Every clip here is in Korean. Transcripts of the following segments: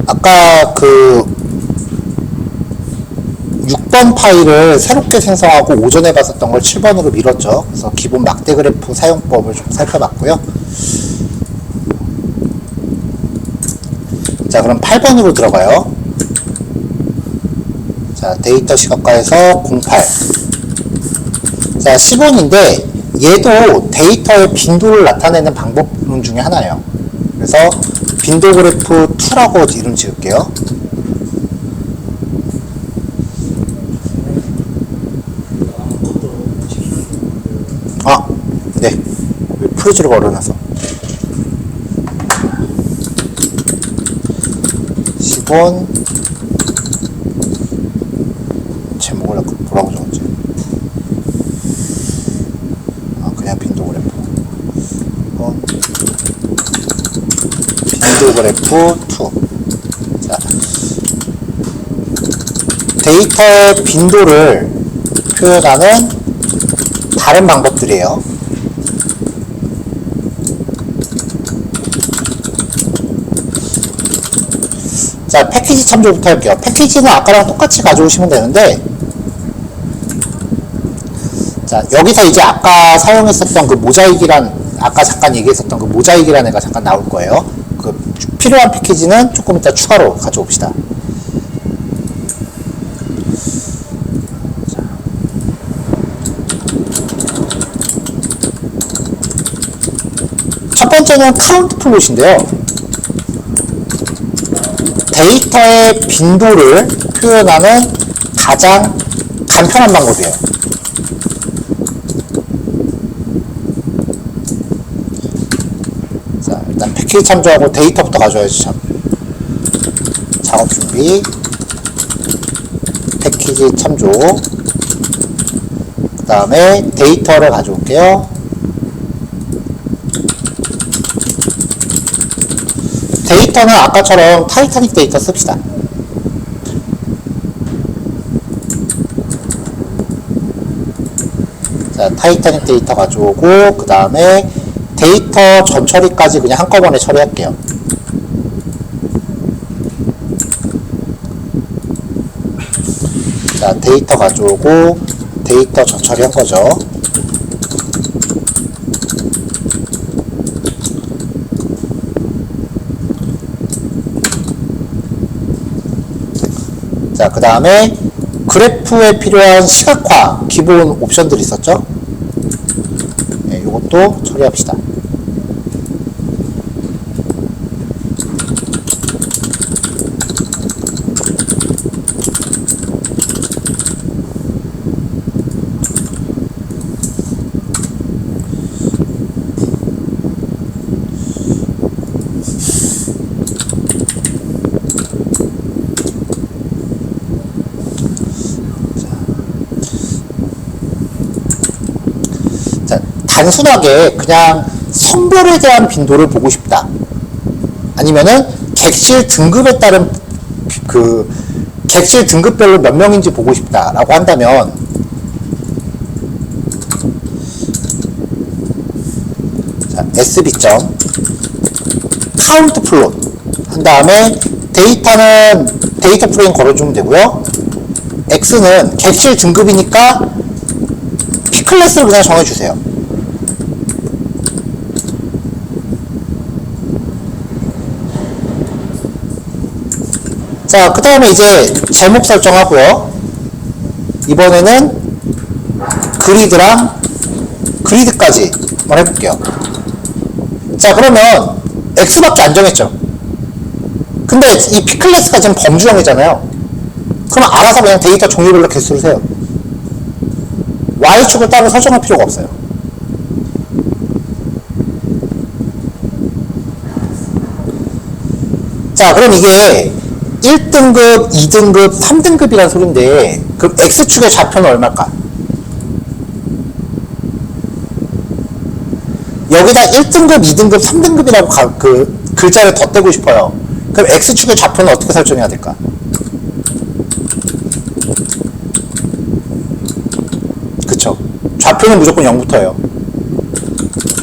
아까 그 6번 파일을 새롭게 생성하고 오전에 봤었던 걸 7번으로 밀었죠. 그래서 기본 막대 그래프 사용법을 좀 살펴봤고요. 자, 그럼 8번으로 들어가요. 자, 데이터 시각화에서 08. 자, 10원인데 얘도 데이터의 빈도를 나타내는 방법 중에 하나예요. 그래서 빈도 그래프 2라고 이름 지을게요. 아, 네. 프리즈를 걸어놔서. 10원. 제목을 뭐라고 적었지? 아, 그냥 빈도 그래프. 빈도 그래프 2. 자, 데이터의 빈도를 표현하는 다른 방법들이에요. 자, 패키지 참조부터 할게요. 패키지는 아까랑 똑같이 가져오시면 되는데, 자, 여기서 이제 아까 사용했었던 그 모자익이란, 아까 잠깐 얘기했었던 그 모자익이라는 애가 잠깐 나올 거예요. 그 필요한 패키지는 조금 이따 추가로 가져옵시다. 첫 번째는 카운트 플롯인데요. 데이터의 빈도를 표현하는 가장 간편한 방법이에요. 자, 일단 패키지 참조하고 데이터부터 가져와야지 참. 작업 준비, 패키지 참조, 그 다음에 데이터를 가져올게요. 데이터는 아까처럼 타이타닉 데이터 씁시다. 자, 타이타닉 데이터 가져오고, 그 다음에 데이터 전 처리까지 그냥 한꺼번에 처리할게요. 자, 데이터 가져오고, 데이터 전 처리한 거죠. 자, 그 다음에 그래프에 필요한 시각화 기본 옵션들이 있었죠. 네, 요것도 처리합시다. 단순하게 그냥 성별에 대한 빈도를 보고 싶다. 아니면은 객실 등급에 따른 그 객실 등급별로 몇 명인지 보고 싶다라고 한다면, 자, SB 점 카운트 플롯 한 다음에 데이터는 데이터 프레임 걸어주면 되고요. X는 객실 등급이니까 P 클래스를 그냥 정해주세요. 자, 그 다음에 이제 제목 설정하고요. 이번에는 그리드랑 그리드까지 한번 해볼게요. 자, 그러면 X밖에 안 정했죠. 근데 이 P 클래스가 지금 범주형이잖아요. 그럼 알아서 그냥 데이터 종류별로 개수를 세요. Y축을 따로 설정할 필요가 없어요. 자, 그럼 이게 1등급, 2등급, 3등급이라는 소린데, 그럼 X축의 좌표는 얼마일까? 여기다 1등급, 2등급, 3등급이라고 그 글자를 덧대고 싶어요. 그럼 X축의 좌표는 어떻게 설정해야 될까? 그쵸. 좌표는 무조건 0부터예요.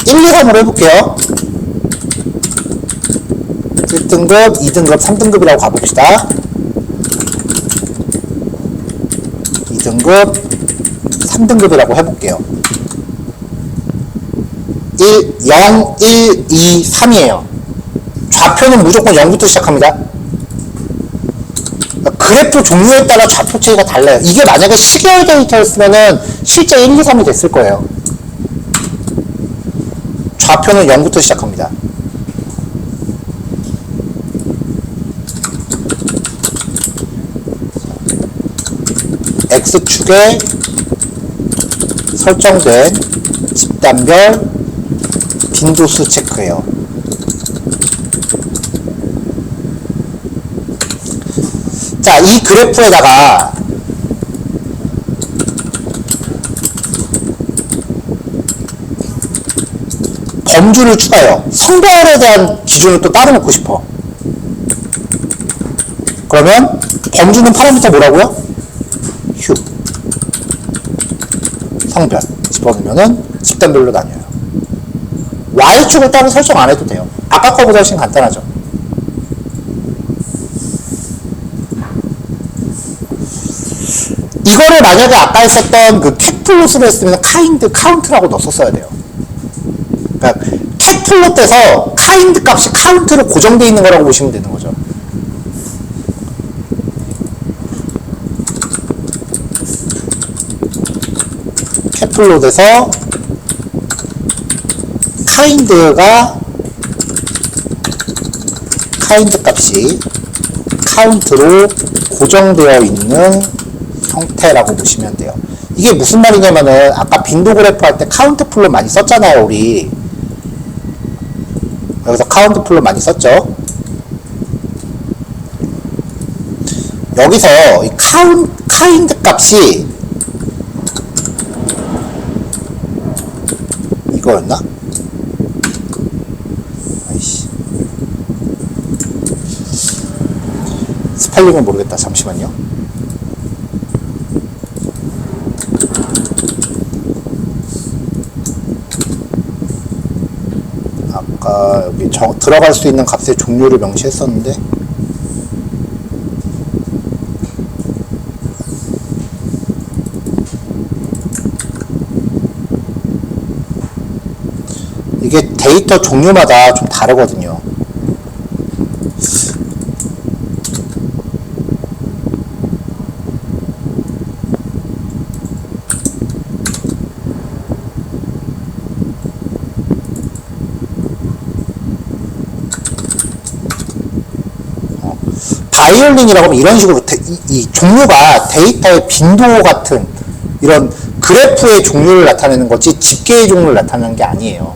1, 2, 3으로 해볼게요. 1등급, 2등급, 3등급이라고 가봅시다. 2등급, 3등급이라고 해볼게요. 0, 1, 2, 3이에요. 좌표는 무조건 0부터 시작합니다. 그래프 종류에 따라 좌표 체계가 달라요. 이게 만약에 시계열 데이터였으면은 실제 1, 2, 3이 됐을 거예요. 좌표는 0부터 시작합니다. X축에 설정된 집단별 빈도수 체크예요. 자, 이 그래프에다가 범주를 추가해요. 성별에 대한 기준을 또 따로 놓고 싶어. 그러면 범주는 파라미터 뭐라고요? 휴. 성별 집어넣으면은 집단별로 나뉘어요. Y축을 따로 설정 안 해도 돼요. 아까 거보다 훨씬 간단하죠. 이거를 만약에 아까 했었던 그 캣플롯으로 했으면 카인드, 카운트라고 넣었어야 돼요. 그러니까 캣플롯 돼서 카인드 값이 카운트로 고정되어 있는 거라고 보시면 되는 거죠. 캣플롯에서 카인드가 카인드 값이 카운트로 고정되어 있는 형태라고 보시면 돼요. 이게 무슨 말이냐면은 아까 빈도 그래프 할 때 카운트 플롯 많이 썼잖아요. 우리 여기서 카운트 플롯 많이 썼죠. 여기서 이 카인드 값이 이거였나? 아이씨, 스펠링은 모르겠다. 잠시만요. 아까 여기 들어갈 수 있는 값의 종류를 명시했었는데 이게 데이터 종류마다 좀 다르거든요. 바이올린이라고 하면 이런 식으로 이 종류가 데이터의 빈도 같은 이런 그래프의 종류를 나타내는 거지 집계의 종류를 나타내는 게 아니에요.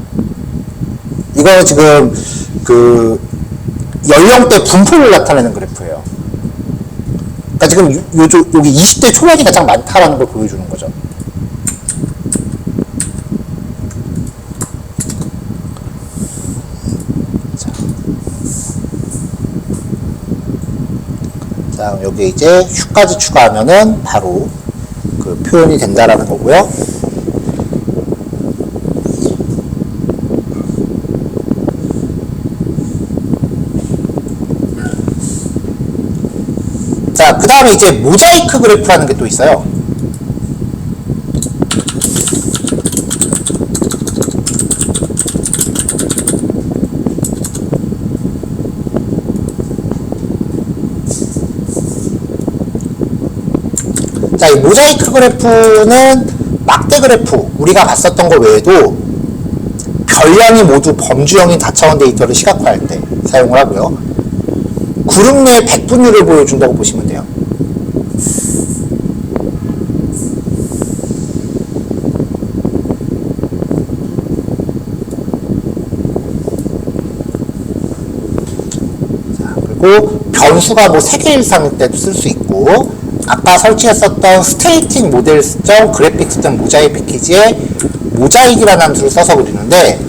이거는 지금 그 연령대 분포를 나타내는 그래프예요. 그러니까 지금 여기 20대 초반이 가장 많다라는 걸 보여주는 거죠. 자, 여기 이제 휴까지 추가하면은 바로 그 표현이 된다라는 거고요. 자, 그 다음에 이제 모자이크 그래프라는 게 또 있어요. 자, 이 모자이크 그래프는 막대 그래프, 우리가 봤었던 거 외에도 별량이 모두 범주형인 다차원 데이터를 시각화할 때 사용을 하고요. 그룹 내 백분율을 보여준다고 보시면 돼요. 자, 그리고 변수가 뭐 3개 이상일 때도 쓸 수 있고, 아까 설치했었던 스테이틱 모델.그래픽 그래픽스 모자이크 패키지에 모자이크라는 함수를 써서 그리는데,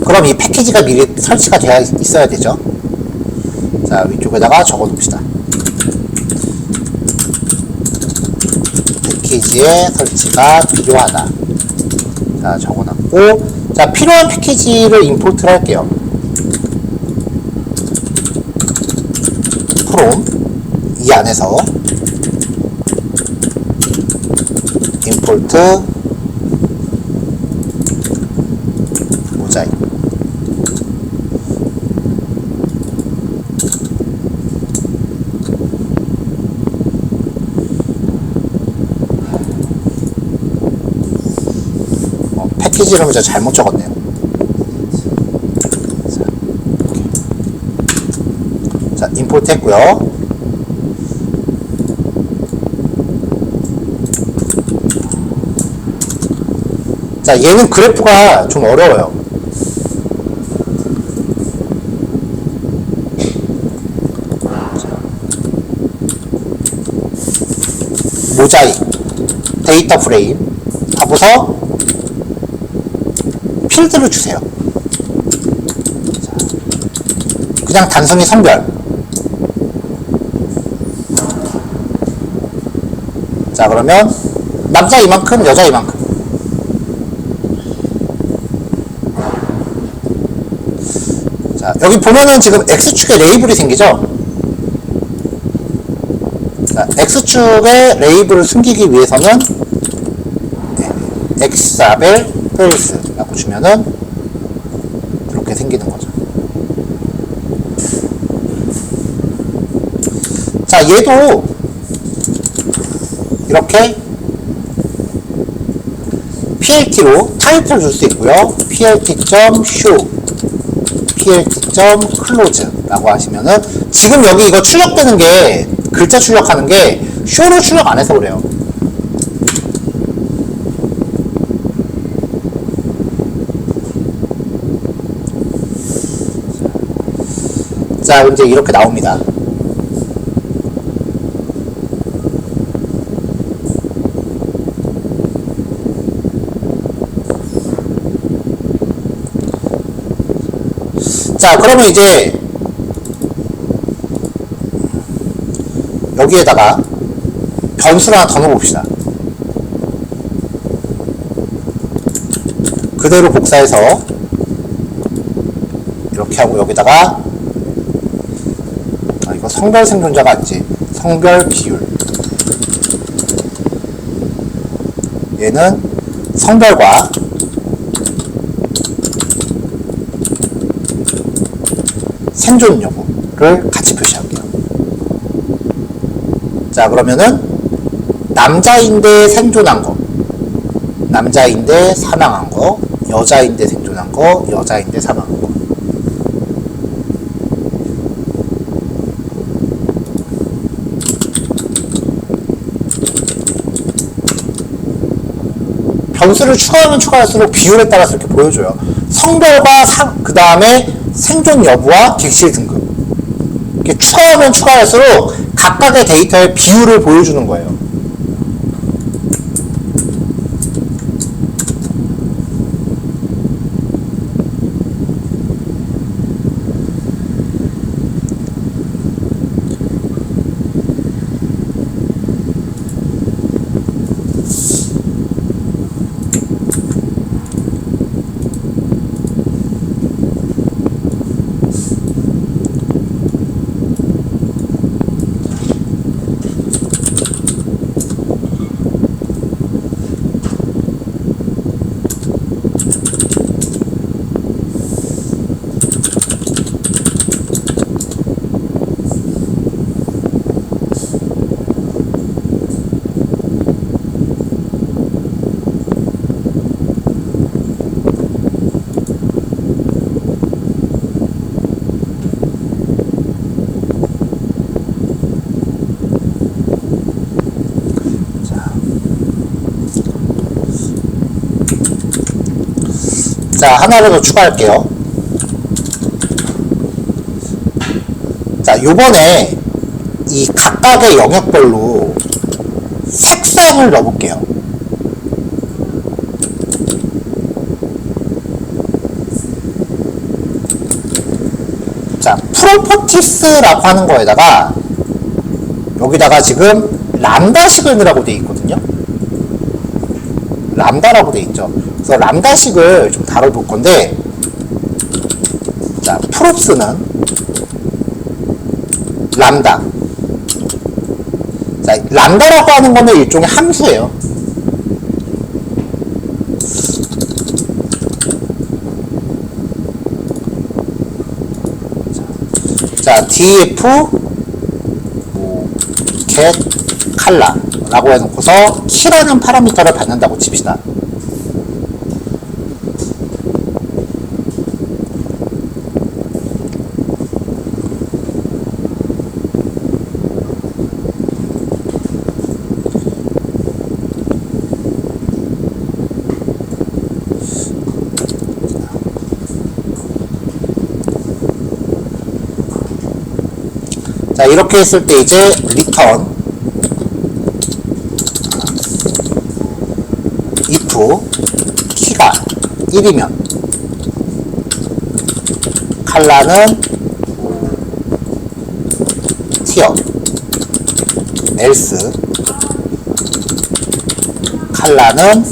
그럼 이 패키지가 미리 설치가 되어 있어야 되죠. 자, 위쪽에다가 적어 둡시다. 패키지의 설치가 필요하다. 자, 적어놨고, 자, 필요한 패키지를 임포트를 할게요. from 이 안에서 import 모자이크. 패키지 이름을 제가 잘못 적었네요. 자, 임포트 했고요. 자, 얘는 그래프가 좀 어려워요. 모자이크, 데이터 프레임 하고서 필드를 주세요. 그냥 단순히 성별. 자, 그러면 남자 이만큼, 여자 이만큼. 자, 여기 보면은 지금 X축에 레이블이 생기죠? 자, X축에 레이블을 숨기기 위해서는 X사벨 페이스 라고 주면은 이렇게 생기는 거죠. 자, 얘도 이렇게 PLT로 타이틀을 줄 수 있고요. plt.show, plt.close 라고 하시면은 지금 여기 이거 출력되는 게 글자 출력하는 게 show로 출력 안 해서 그래요. 자, 이제 이렇게 나옵니다. 자, 그러면 이제 여기에다가 변수를 하나 더 넣어봅시다. 그대로 복사해서 이렇게 하고 여기다가 이거 성별 생존자가 아니지, 성별 비율. 얘는 성별과 생존 여부를 같이 표시할게요. 자, 그러면은 남자인데 생존한 거, 남자인데 사망한 거, 여자인데 생존한 거, 여자인데 사망한 거. 변수를 추가하면 추가할수록 비율에 따라서 이렇게 보여줘요. 성별과 그 다음에 생존 여부와 객실 등급. 이렇게 추가하면 추가할수록 각각의 데이터의 비율을 보여주는 거예요. 자, 하나를 더 추가할게요. 자, 요번에 이 각각의 영역별로 색상을 넣어볼게요. 자, 프로퍼티스라고 하는 거에다가 여기다가 지금 람다식을 넣으라고 되어 있거든요. 람다라고 되어 있죠. 그래서 람다식을 좀 다뤄볼 건데, 자, 프롭스는 람다. 자, 람다라고 하는 거는 일종의 함수예요. 자, df get color라고 해놓고서 키라는 파라미터를 받는다고 칩시다. 자, 이렇게 했을 때 이제 return if 키가 1이면 칼라는 tier else 칼라는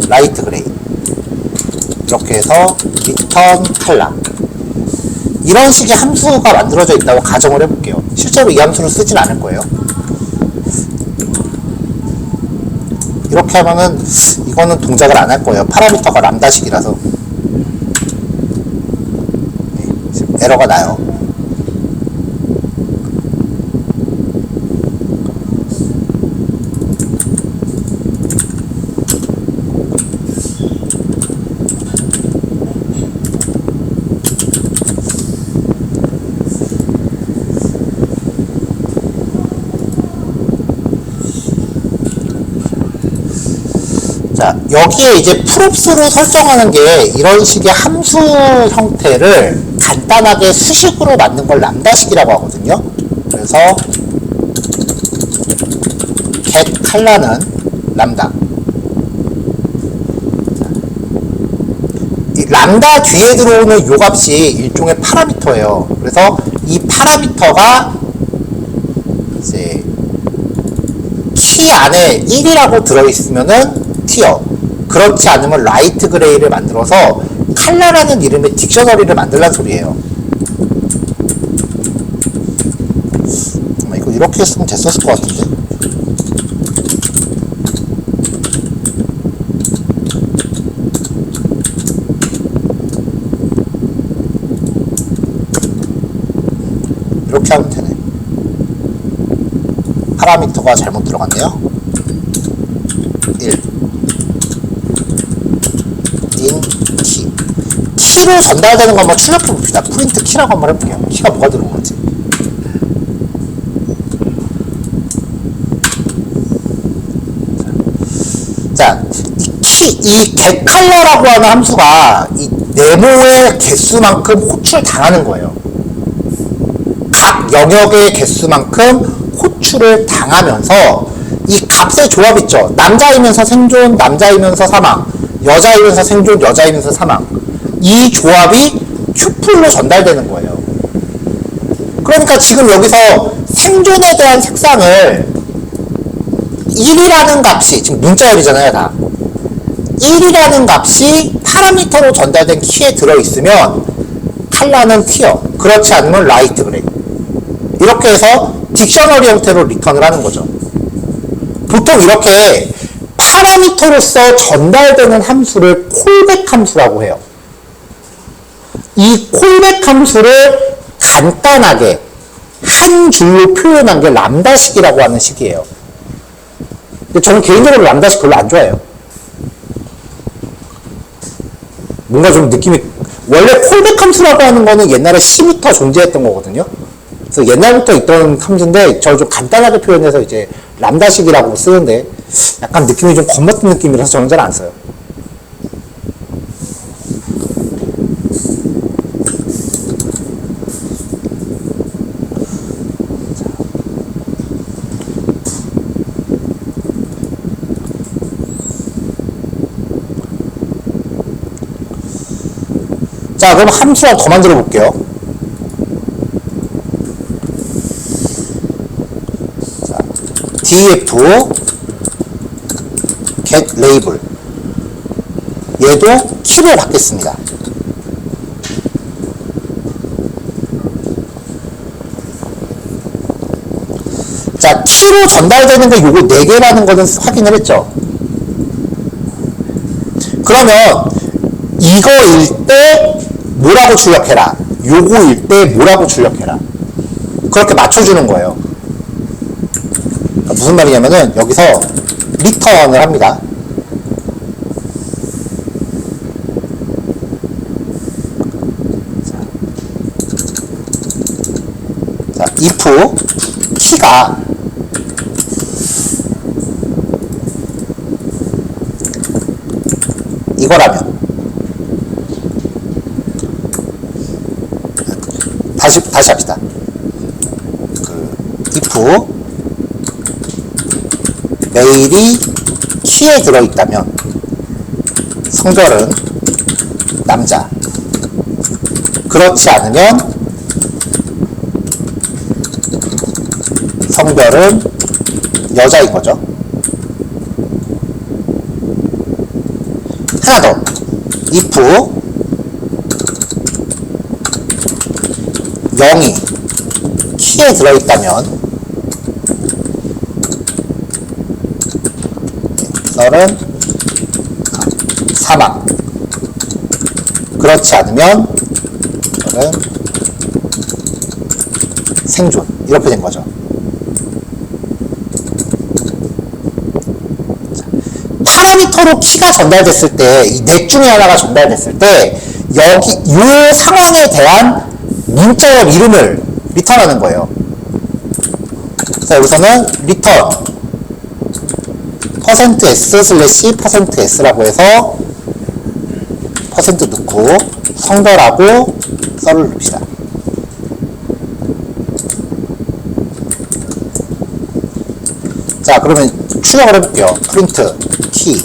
라이트 그레이. 이렇게 해서 return color 이런 식의 함수가 만들어져 있다고 가정을 해볼게요. 실제로 이 함수를 쓰진 않을 거예요. 이렇게 하면은 이거는 동작을 안 할 거예요. 파라미터가 람다식이라서. 네, 지금 에러가 나요. 자, 여기에 이제 props로 설정하는 게 이런 식의 함수 형태를 간단하게 수식으로 만든 걸 람다식이라고 하거든요. 그래서 get color는 람다. 이 람다 뒤에 들어오는 요 값이 일종의 파라미터예요. 그래서 이 파라미터가 이제 키 안에 1이라고 들어있으면은 티어, 그렇지 않으면 라이트 그레이를 만들어서 칼라라는 이름의 딕셔너리를 만들란 소리예요. 이거 이렇게 했으면 됐었을 것 같은데. 이렇게 하면 되네. 파라미터가 잘못 들어갔네요. 1 키로 전달되는 거 한번 출력해 봅시다. 프린트 키라고 한번 해볼게요. 키가 뭐가 들어온 거지? 자, 이 get color라고 하는 함수가 이 네모의 개수만큼 호출 당하는 거예요. 각 영역의 개수만큼 호출을 당하면서 이 값의 조합 있죠. 남자이면서 생존, 남자이면서 사망, 여자이면서 생존, 여자이면서 사망. 이 조합이 튜플로 전달되는 거예요. 그러니까 지금 여기서 생존에 대한 색상을 1이라는 값이, 지금 문자열이잖아요, 다. 1이라는 값이 파라미터로 전달된 키에 들어있으면 칼라는 티어, 그렇지 않으면 라이트 그레이. 이렇게 해서 딕셔너리 형태로 리턴을 하는 거죠. 보통 이렇게 파라미터로서 전달되는 함수를 콜백 함수라고 해요. 이 콜백 함수를 간단하게 한 줄로 표현한 게 람다식이라고 하는 식이에요. 근데 저는 개인적으로 람다식 별로 안 좋아해요. 뭔가 좀 느낌이, 원래 콜백 함수라고 하는 거는 옛날에 C부터 존재했던 거거든요. 그래서 옛날부터 있던 함수인데 저 좀 간단하게 표현해서 이제 람다식이라고 쓰는데 약간 느낌이 좀 겁먹는 느낌이라서 저는 잘 안 써요. 자, 그럼 함수 하나 더 만들어 볼게요. 자, df get label. 얘도 키로 받겠습니다. 자, T로 전달되는 게 요거 4개라는 거는 확인을 했죠. 그러면 이거일 때 뭐라고 출력해라, 요거일 때 뭐라고 출력해라, 그렇게 맞춰주는 거예요. 그러니까 무슨 말이냐면은 여기서 리턴을 합니다. 자, if 키가 이거라면, 다시 합시다. if 메일이 키에 들어있다면 성별은 남자, 그렇지 않으면 성별은 여자인 거죠. 하나 더, if 0이 키에 들어있다면 썰은 사망, 그렇지 않으면 썰은 생존, 이렇게 된 거죠. 파라미터로 키가 전달됐을 때, 이 넷 중에 하나가 전달됐을 때 여기 이 상황에 대한 문자열 이름을 리턴하는 거예요. 자, 여기서는 리턴 %s/%s라고 해서 퍼센트 넣고 성별하고 썰을 넣읍시다. 자, 그러면 출력을 해볼게요. 프린트 키,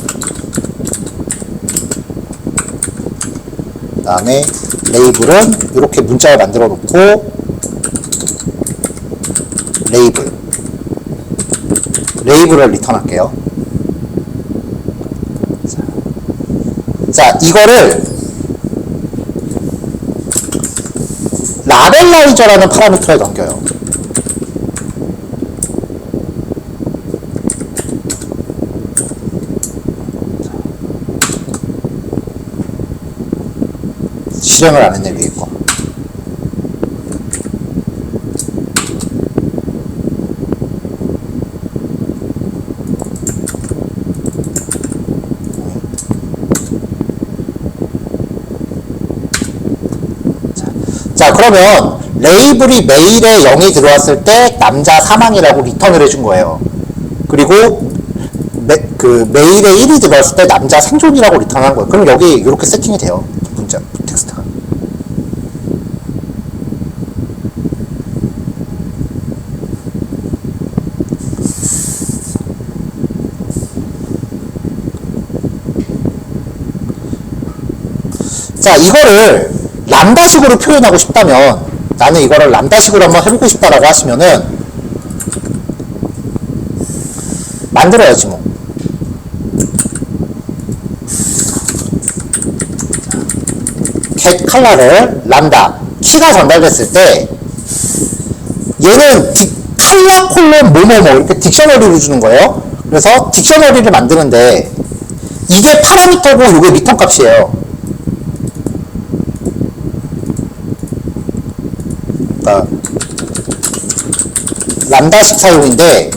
그 다음에 레이블은 이렇게 문자를 만들어 놓고 레이블을 리턴할게요. 자, 이거를 라벨라이저라는 파라미터에 넘겨요. 실행을 안 했네, 위에 거. 자, 그러면 레이블이 메일에 0이 들어왔을 때 남자 사망이라고 리턴을 해준 거예요. 그리고 메일에 1이 들어왔을 때 남자 생존이라고 리턴한 거예요. 그럼 여기 이렇게 세팅이 돼요. 문자 텍스트가. 자, 이거를 람다식으로 표현하고 싶다면, 나는 이거를 람다식으로 한번 해보고 싶다라고 하시면은 만들어야지 뭐. get 컬러를 람다 키가 전달됐을 때 얘는 컬러 콜론 뭐뭐뭐 이렇게 딕셔너리를 주는 거예요. 그래서 딕셔너리를 만드는데 이게 파라미터고 이게 리턴 값이에요. 그러니까 람다식 사용인데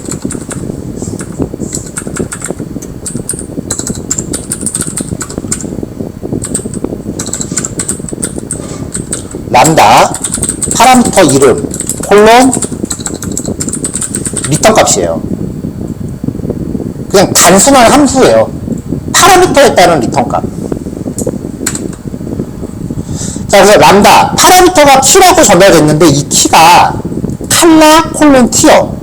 람다 파라미터 이름 콜론 리턴 값이에요. 그냥 단순한 함수예요. 파라미터에 따른 리턴 값. 자, 그래서 람다 파라미터가 키라고 전달됐는데 이 키가 칼라 콜론 티어.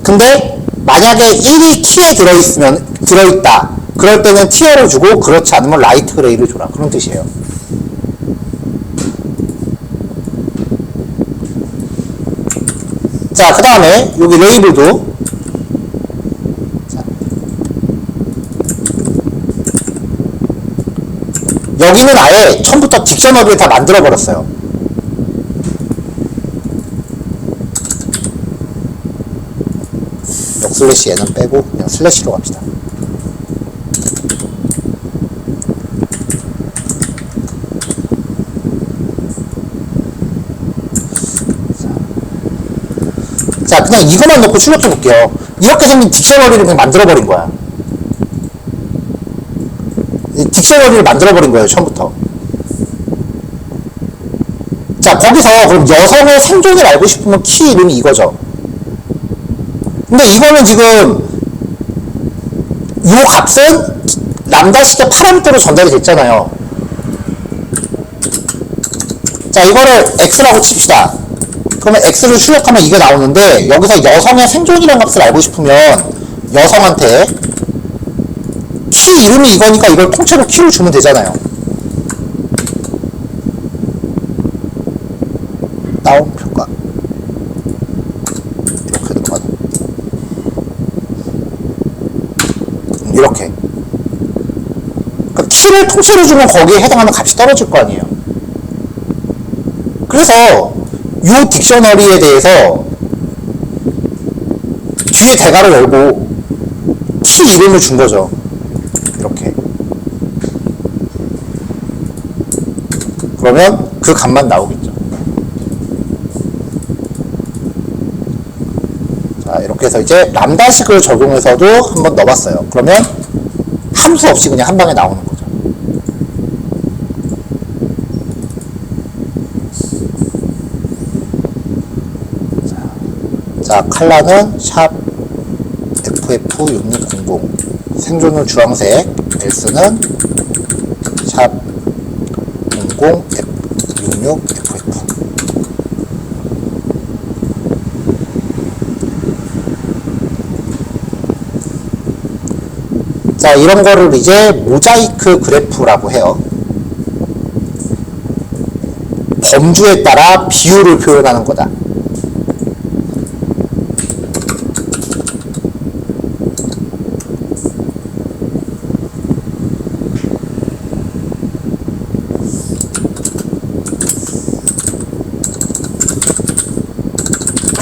근데 만약에 1이 키에 들어있다. 그럴 때는 티어를 주고, 그렇지 않으면 라이트 그레이를 줘라. 그런 뜻이에요. 자, 그 다음에 여기 레이블도 자, 여기는 아예 처음부터 딕셔너리를 다 만들어 버렸어요. 슬래시 얘는 빼고 그냥 슬래시로 갑시다. 자, 그냥 이것만 넣고 출력해 볼게요. 이렇게 생긴 딕셔너리를 그냥 만들어버린 거야. 딕셔너리를 만들어버린 거예요, 처음부터. 자, 거기서 그럼 여성의 생존을 알고 싶으면 키 이름이 이거죠. 근데 이거는 지금 이 값은 람다식의 파라미터로 전달이 됐잖아요. 자, 이거를 x라고 칩시다. 그러면 x를 출력하면 이게 나오는데, 여기서 여성의 생존이라는 값을 알고 싶으면 여성한테 키 이름이 이거니까 이걸 통째로 키를 주면 되잖아요. 다운표가 이렇게 들어가네. 이렇게. 그러니까 키를 통째로 주면 거기에 해당하는 값이 떨어질 거 아니에요. 그래서 이 딕셔너리에 대해서 뒤에 대괄호 열고 키 이름을 준 거죠. 이렇게. 그러면 그 값만 나오겠죠. 자, 이렇게 해서 이제 람다식을 적용해서도 한번 넣어봤어요. 그러면 함수 없이 그냥 한 방에 나오는 거죠. 자, 컬러는 샵 FF6600, 생존율 주황색, S는 샵 0066FF. 자, 이런 거를 이제 모자이크 그래프라고 해요. 범주에 따라 비율을 표현하는 거다.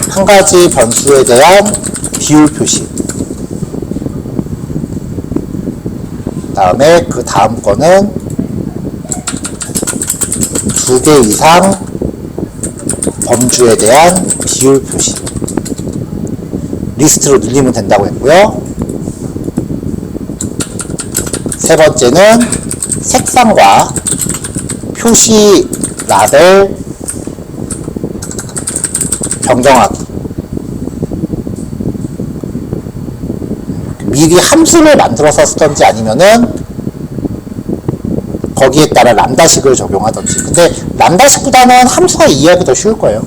한 가지 변수에 대한 비율 표시. 다음에 그 다음 거는 2개 이상 범주에 대한 비율 표시. 리스트로 늘리면 된다고 했고요. 세 번째는 색상과 표시 라벨 변경하기. 미리 함수를 만들어서 쓰던지 아니면은 거기에 따라 람다식을 적용하던지. 근데 람다식보다는 함수가 이해하기 더 쉬울 거예요.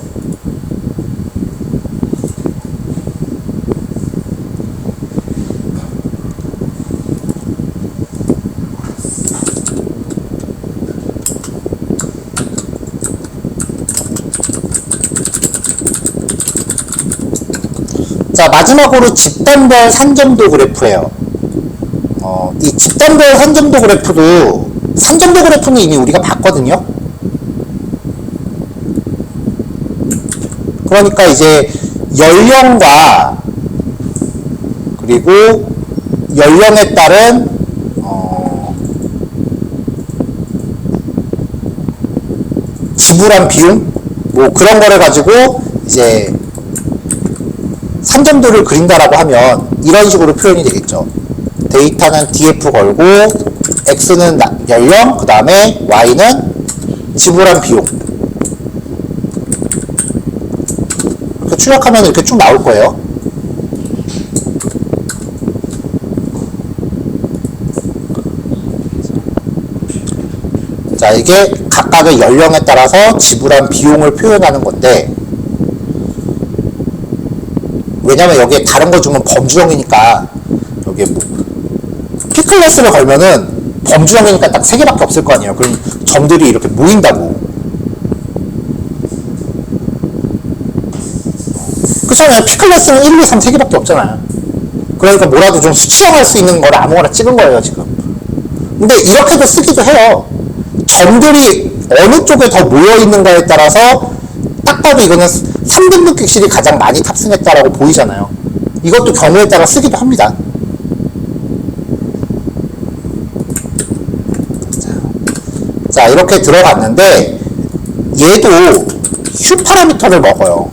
자, 마지막으로 집단별 산점도 그래프예요. 이 집단별 산점도 그래프도, 산점도 그래프는 이미 우리가 봤거든요. 그러니까 이제 연령과 그리고 연령에 따른 지불한 비용 뭐 그런 거를 가지고 이제 산점도를 그린다라고 하면 이런 식으로 표현이 되겠죠. 데이터는 df 걸고 x는 연령, 그 다음에 y는 지불한 비용. 이렇게 출력하면 이렇게 쭉 나올 거예요. 자, 이게 각각의 연령에 따라서 지불한 비용을 표현하는 건데, 왜냐면 여기에 다른 거 주면 범주형이니까, 여기에 뭐 P클래스를 걸면은 범주형이니까 딱 3개밖에 없을 거 아니에요. 그럼 점들이 이렇게 모인다고. 그렇잖아요. P클래스는 1, 2, 3, 3개밖에 없잖아요. 그러니까 뭐라도 좀 수치형할 수 있는 거를 아무거나 찍은 거예요, 지금. 근데 이렇게도 쓰기도 해요. 점들이 어느 쪽에 더 모여있는가에 따라서 딱 봐도 이거는 3등급 객실이 가장 많이 탑승했다라고 보이잖아요. 이것도 경우에 따라 쓰기도 합니다. 자, 이렇게 들어갔는데 얘도 휴 파라미터를 먹어요.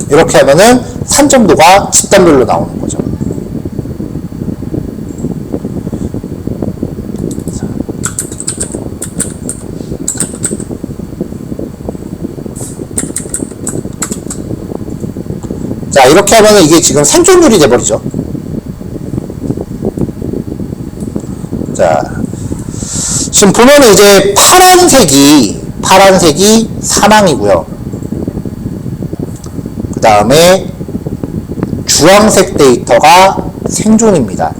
이렇게 하면은 산점도가 집단별로 나오는 거죠. 자, 이렇게 하면은 이게 지금 생존율이 돼버리죠. 자, 지금 보면은 이제 파란색이 사망이고요. 그 다음에 주황색 데이터가 생존입니다.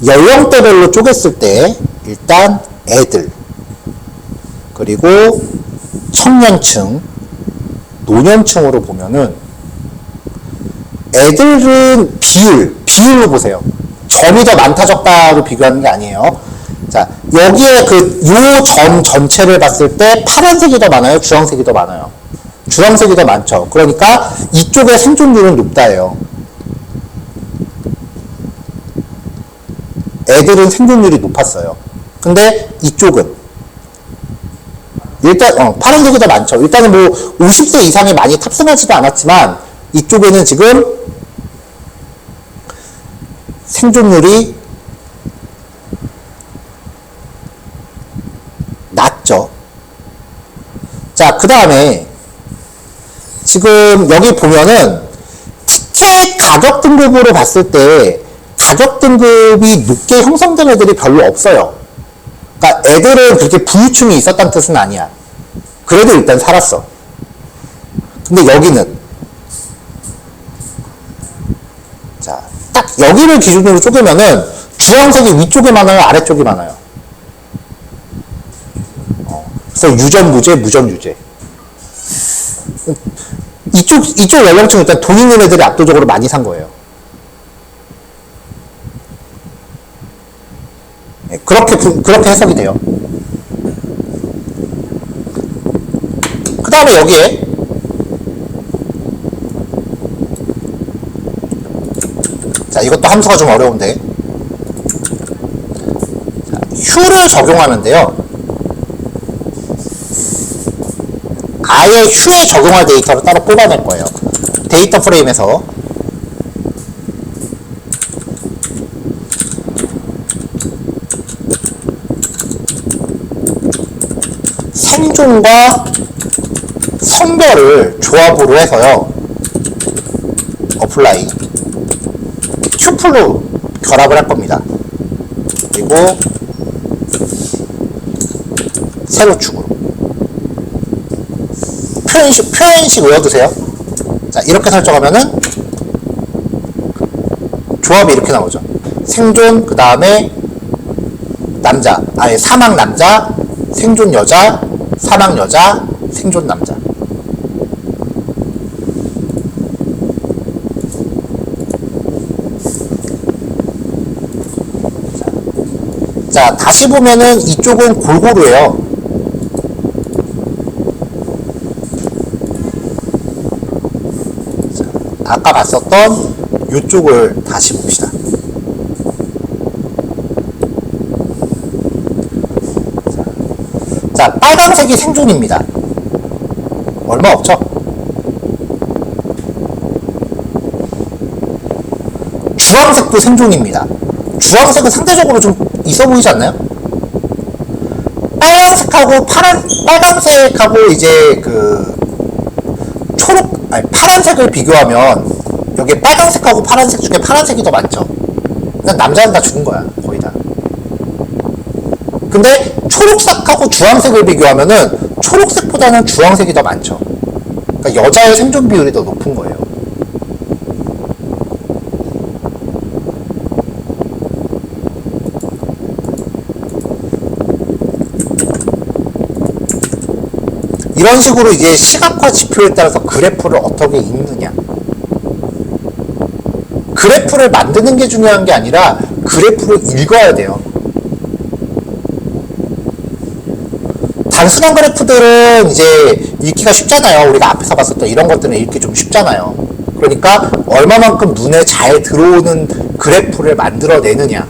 연령대별로 쪼갰을 때 일단 애들, 그리고 청년층, 노년층으로 보면은 애들은 비율로 보세요. 점이 더 많다 적다로 비교하는 게 아니에요. 자, 여기에 요 점 전체를 봤을 때 파란색이 더 많아요? 주황색이 더 많아요? 주황색이 더 많죠. 그러니까 이쪽의 생존율은 높다예요. 애들은 생존율이 높았어요. 근데 이쪽은 일단 파란색이 더 많죠. 일단은 뭐 50세 이상이 많이 탑승하지도 않았지만 이쪽에는 지금 생존율이 낮죠. 자, 그 다음에 지금 여기 보면은 티켓 가격 등급으로 봤을 때 가격 등급이 높게 형성된 애들이 별로 없어요. 그러니까 애들은 그렇게 부유층이 있었다는 뜻은 아니야. 그래도 일단 살았어. 근데 여기는 자, 딱 여기를 기준으로 쪼개면은 주황색이 위쪽에 많아요, 아래쪽에 많아요? 그래서 유전무죄, 무전유죄. 이쪽 연령층 일단 돈 있는 애들이 압도적으로 많이 산 거예요. 그렇게 해석이 돼요. 그 다음에 여기에 자, 이것도 함수가 좀 어려운데 자, 휴를 적용하는데요. 아예 휴에 적용할 데이터를 따로 뽑아낼 거예요. 데이터 프레임에서 생존과 성별을 조합으로 해서요. 어플라이 튜플로 결합을 할 겁니다. 그리고 세로축으로 표현식 외워두세요. 자, 이렇게 설정하면은 조합이 이렇게 나오죠. 생존, 그 다음에 남자, 아예 사망 남자, 생존 여자, 사망 여자, 생존 남자. 자, 다시 보면은 이쪽은 골고루예요. 자, 아까 봤었던 이쪽을 다시 봅시다. 자, 빨간색이 생존입니다. 얼마 없죠? 주황색도 생존입니다. 주황색은 상대적으로 좀 있어 보이지 않나요? 빨간색하고 이제 파란색을 비교하면 여기 빨간색하고 파란색 중에 파란색이 더 많죠. 그냥 남자는 다 죽은 거야, 거의 다. 근데 초록색하고 주황색을 비교하면은 초록색보다는 주황색이 더 많죠. 그러니까 여자의 생존 비율이 더 높은 거예요. 이런 식으로 이제 시각화 지표에 따라서 그래프를 어떻게 읽느냐. 그래프를 만드는 게 중요한 게 아니라 그래프를 읽어야 돼요. 단순한 그래프들은 이제 읽기가 쉽잖아요. 우리가 앞에서 봤었던 이런 것들은 읽기 좀 쉽잖아요. 그러니까 얼마만큼 눈에 잘 들어오는 그래프를 만들어내느냐.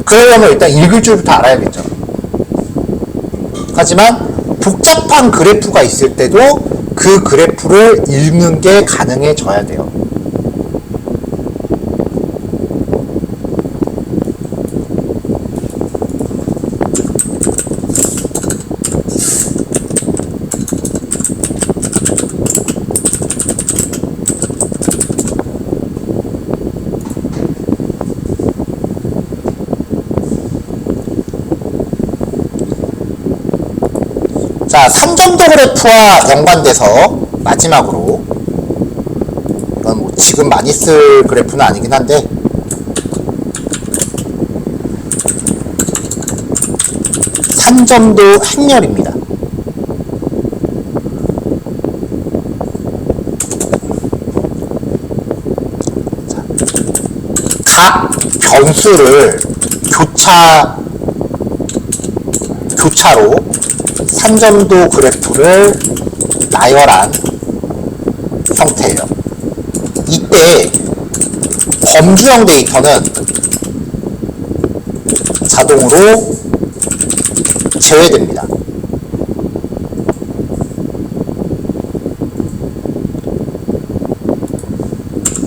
그러려면 일단 읽을 줄부터 알아야겠죠. 하지만 복잡한 그래프가 있을 때도 그 그래프를 읽는 게 가능해져야 돼요. 자, 3점도 그래프와 연관돼서 마지막으로, 이건 뭐 지금 많이 쓸 그래프는 아니긴 한데, 산점도 행렬입니다. 자, 각 변수를 교차로 산점도 그래프를 나열한 형태예요. 이때 범주형 데이터는 자동으로 제외됩니다.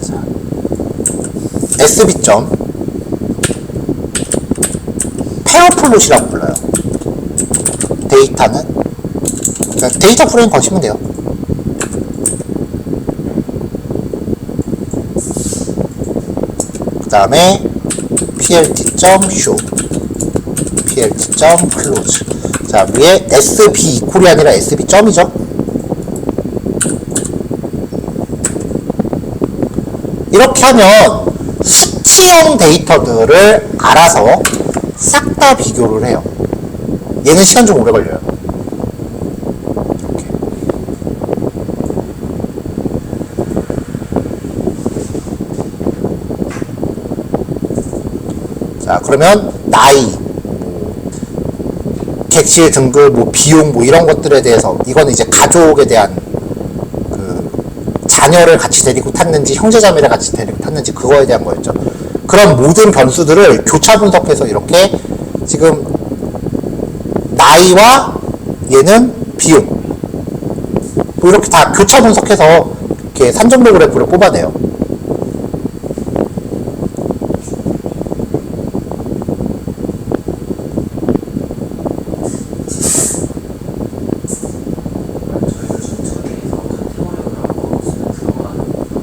자, SB점 페어플롯이라고 불러요. 데이터는 데이터 프레임 거시면 돼요. 그 다음에 plt.show plt.close. 자, 위에 sb 이퀄이 아니라 sb점이죠. 이렇게 하면 수치형 데이터들을 알아서 싹 다 비교를 해요. 얘는 시간 좀 오래 걸려요. 이렇게. 자, 그러면 나이, 객실 등급, 뭐 비용, 뭐 이런 것들에 대해서, 이건 이제 가족에 대한 그 자녀를 같이 데리고 탔는지 형제자매를 같이 데리고 탔는지 그거에 대한 거였죠. 그런 모든 변수들을 교차 분석해서 이렇게 지금 나이와 얘는 비용, 뭐 이렇게 다 교차 분석해서 이렇게 산점도 그래프를 뽑아내요.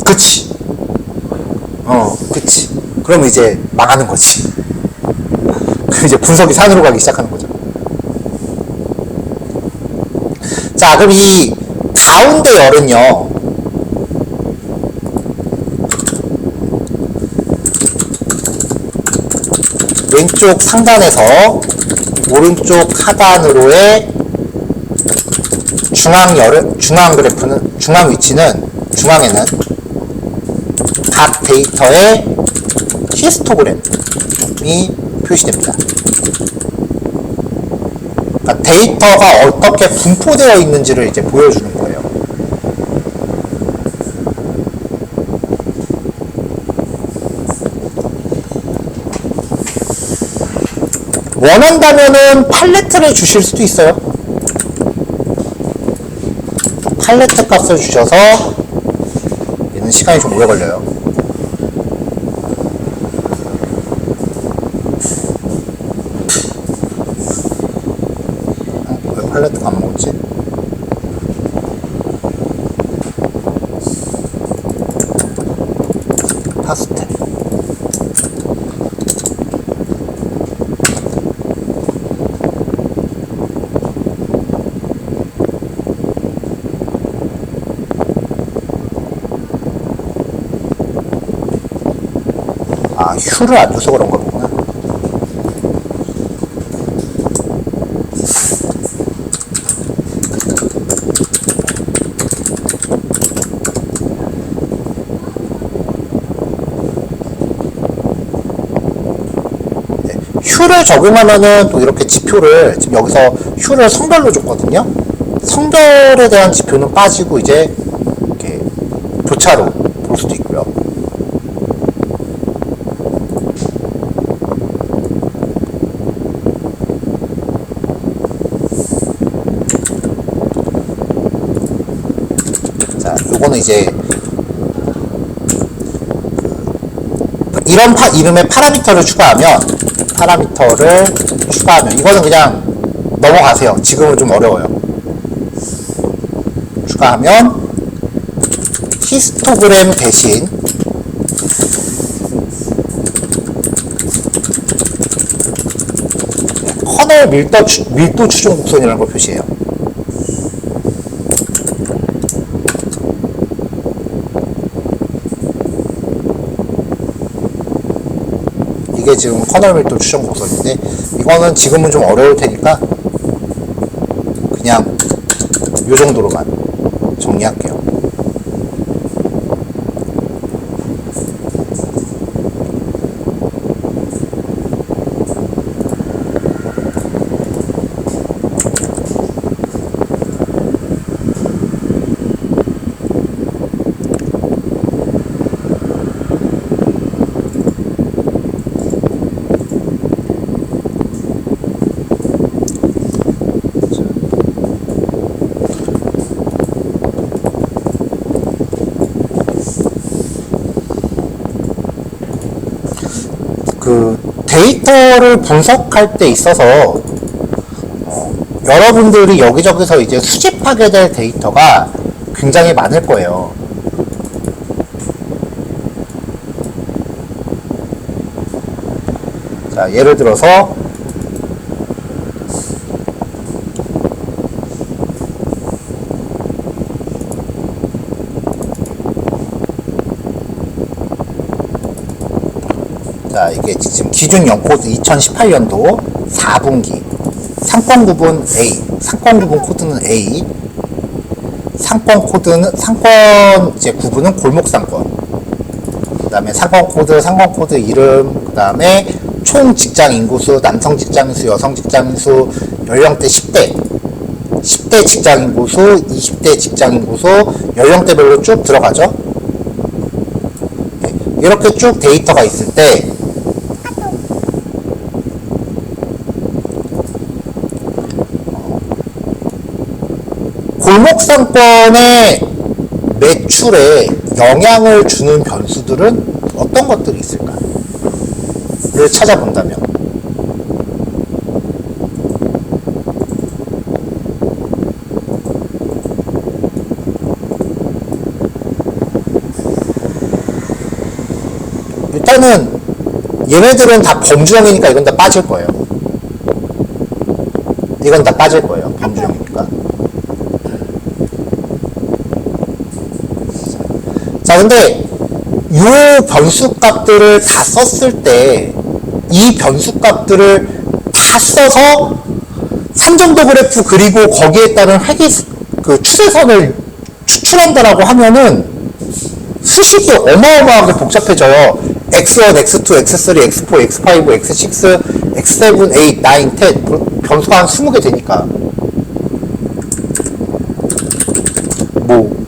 그치. 그치. 그러면 이제 망하는 거지. 그럼 이제 분석이 산으로 가기 시작하는 거죠. 자, 그럼 이 가운데 열은요, 왼쪽 상단에서 오른쪽 하단으로의 중앙 그래프는, 중앙 위치는, 중앙에는 각 데이터의 히스토그램이 표시됩니다. 그러니까 데이터가 어떻게 분포되어 있는지를 이제 보여주는 거예요. 원한다면은 팔레트를 주실 수도 있어요. 팔레트 값을 주셔서, 얘는 시간이 좀 오래 걸려요. 왜 팔레트가 안 먹었지? 파스텔. 아, 휴를 안 줘서 그런가 보구나. 휴를 적용하면은 또 이렇게 지표를 지금 여기서 휴를 성별로 줬거든요. 성별에 대한 지표는 빠지고 이제 이렇게 교차로 볼 수도 있고요. 자, 요거는 이제 이런 이름의 파라미터를 추가하면 이거는 그냥 넘어가세요. 지금은 좀 어려워요. 추가하면 히스토그램 대신 커널 밀도 추종 곡선이라는 걸 표시해요. 이게 지금 커널 밀도 추정 곡선인데 이거는 지금은 좀 어려울 테니까 그냥 요 정도로만 정리할게요. 그 데이터를 분석할 때 있어서 여러분들이 여기저기서 이제 수집하게 될 데이터가 굉장히 많을 거예요. 자, 예를 들어서 자, 이게 지금 기준 연코드 2018년도 4분기 상권 구분 A, 상권 구분 코드는 A, 상권 이제 구분은 골목 상권, 그 다음에 상권 코드 이름, 그 다음에 총 직장 인구수, 남성 직장 인수, 여성 직장 인수, 연령대 10대 직장 인구수, 20대 직장 인구수, 연령대별로 쭉 들어가죠. 이렇게 쭉 데이터가 있을 때 골목상권의 매출에 영향을 주는 변수들은 어떤 것들이 있을까를 찾아본다면 일단은 얘네들은 다 범주형이니까 이건 다 빠질 거예요. 이건 다 빠질 거예요. 범주형이니까. 자, 근데 이 변수값들을 다 썼을 때 이 변수값들을 다 써서 산정도 그래프 그리고 거기에 따른 그 추세선을 추출한다라고 하면은 수식이 어마어마하게 복잡해져요. X1, X2, X3, X4, X5, X6, X7, 8, 9, 10 변수가 한 20개 되니까 뭐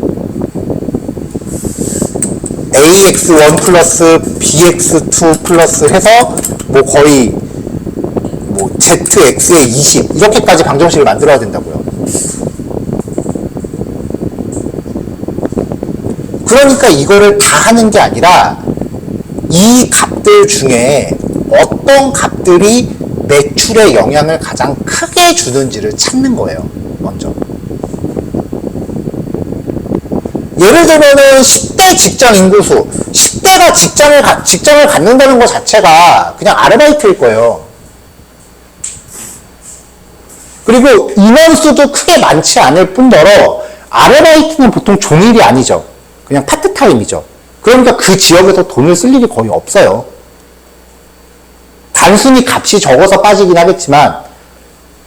AX1 플러스 BX2 플러스 해서 뭐 거의 뭐 ZX의 20 이렇게까지 방정식을 만들어야 된다고요. 그러니까 이거를 다 하는 게 아니라 이 값들 중에 어떤 값들이 매출에 영향을 가장 크게 주는지를 찾는 거예요. 먼저. 예를 들면은 10대 직장 인구수, 10대가 직장을 갖는다는 것 자체가 그냥 아르바이트일 거예요. 그리고 인원수도 크게 많지 않을 뿐더러 아르바이트는 보통 종일이 아니죠. 그냥 파트타임이죠. 그러니까 그 지역에서 돈을 쓸 일이 거의 없어요. 단순히 값이 적어서 빠지긴 하겠지만,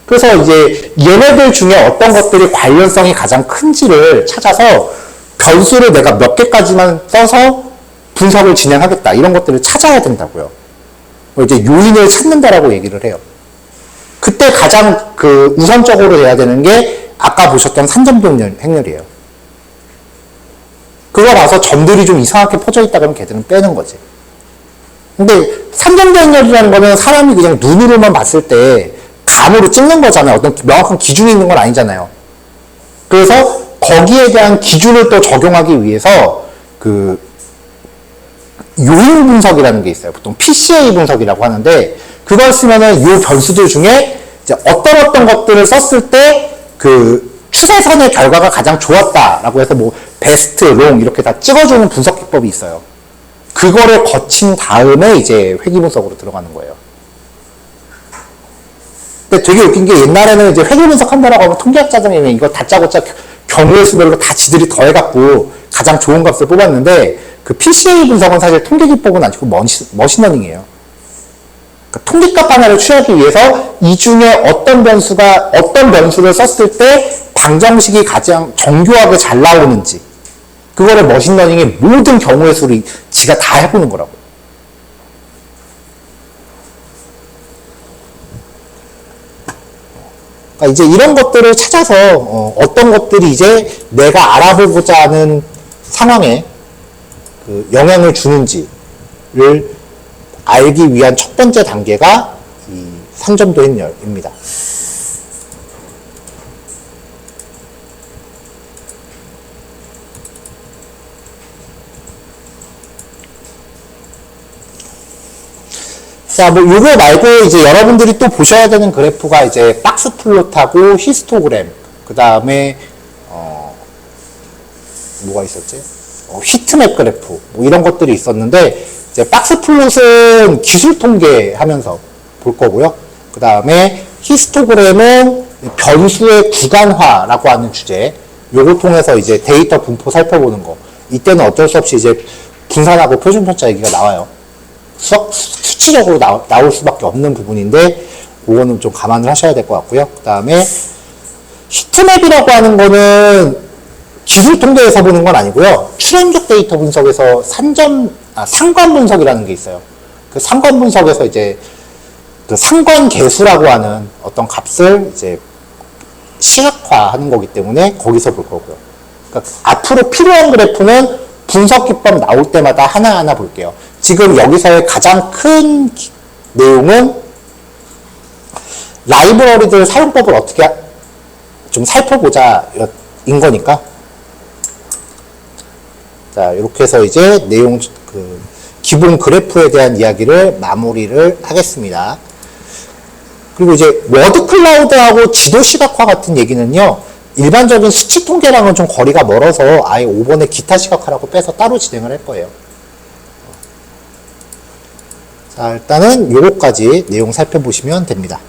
그래서 이제 얘네들 중에 어떤 것들이 관련성이 가장 큰지를 찾아서 변수를 내가 몇 개까지만 써서 분석을 진행하겠다. 이런 것들을 찾아야 된다고요. 이제 요인을 찾는다라고 얘기를 해요. 그때 가장 그 우선적으로 돼야 되는 게 아까 보셨던 산점도 행렬이에요. 그거 봐서 점들이 좀 이상하게 퍼져 있다 그러면 걔들은 빼는 거지. 근데 산점도 행렬이라는 거는 사람이 그냥 눈으로만 봤을 때 감으로 찍는 거잖아요. 어떤 명확한 기준이 있는 건 아니잖아요. 그래서 거기에 대한 기준을 또 적용하기 위해서 그 요인 분석이라는 게 있어요. 보통 PCA 분석이라고 하는데 그걸 쓰면은 요 변수들 중에 이제 어떤 것들을 썼을 때 그 추세선의 결과가 가장 좋았다라고 해서 뭐 베스트, 롱 이렇게 다 찍어주는 분석 기법이 있어요. 그거를 거친 다음에 이제 회귀 분석으로 들어가는 거예요. 근데 되게 웃긴 게 옛날에는 이제 회귀 분석한다라고 하면 통계학자들이 이거 다짜고짜 경우의 수별로 다 지들이 더해갖고 가장 좋은 값을 뽑았는데 그 PCA 분석은 사실 통계 기법은 아니고 머신러닝이에요. 그러니까 통계값 하나를 취하기 위해서 이 중에 어떤 변수를 썼을 때 방정식이 가장 정교하게 잘 나오는지 그거를 머신러닝의 모든 경우의 수를 지가 다 해보는 거라고요. 그러니까 이제 이런 것들을 찾아서 어떤 것들이 이제 내가 알아보고자 하는 상황에 그 영향을 주는지를 알기 위한 첫 번째 단계가 이 산점도 행렬입니다. 자, 뭐 요거 말고 이제 여러분들이 또 보셔야 되는 그래프가 이제 박스 플롯하고 히스토그램, 그 다음에 뭐가 있었지? 히트맵 그래프 뭐 이런 것들이 있었는데 이제 박스 플롯은 기술 통계 하면서 볼 거고요. 그 다음에 히스토그램은 변수의 구간화라고 하는 주제. 요거 통해서 이제 데이터 분포 살펴보는 거. 이때는 어쩔 수 없이 이제 분산하고 표준편차 얘기가 나와요. 수치적으로 나올 수밖에 없는 부분인데 그거는 좀 감안을 하셔야 될 것 같고요. 그 다음에 히트맵이라고 하는 거는 기술 통계에서 보는 건 아니고요. 출연적 데이터 분석에서 상관 분석이라는 게 있어요. 그 상관 분석에서 이제 그 상관 계수라고 하는 어떤 값을 이제 시각화하는 거기 때문에 거기서 볼 거고요. 그러니까 앞으로 필요한 그래프는 분석 기법 나올 때마다 하나하나 볼게요. 지금 여기서의 가장 큰 내용은 라이브러리들 사용법을 어떻게 좀 살펴보자 인 거니까. 자, 이렇게 해서 이제 내용, 기본 그래프에 대한 이야기를 마무리를 하겠습니다. 그리고 이제 워드 클라우드하고 지도 시각화 같은 얘기는요, 일반적인 수치 통계랑은 좀 거리가 멀어서 아예 5번에 기타 시각화라고 빼서 따로 진행을 할 거예요. 자, 일단은 요거까지 내용 살펴보시면 됩니다.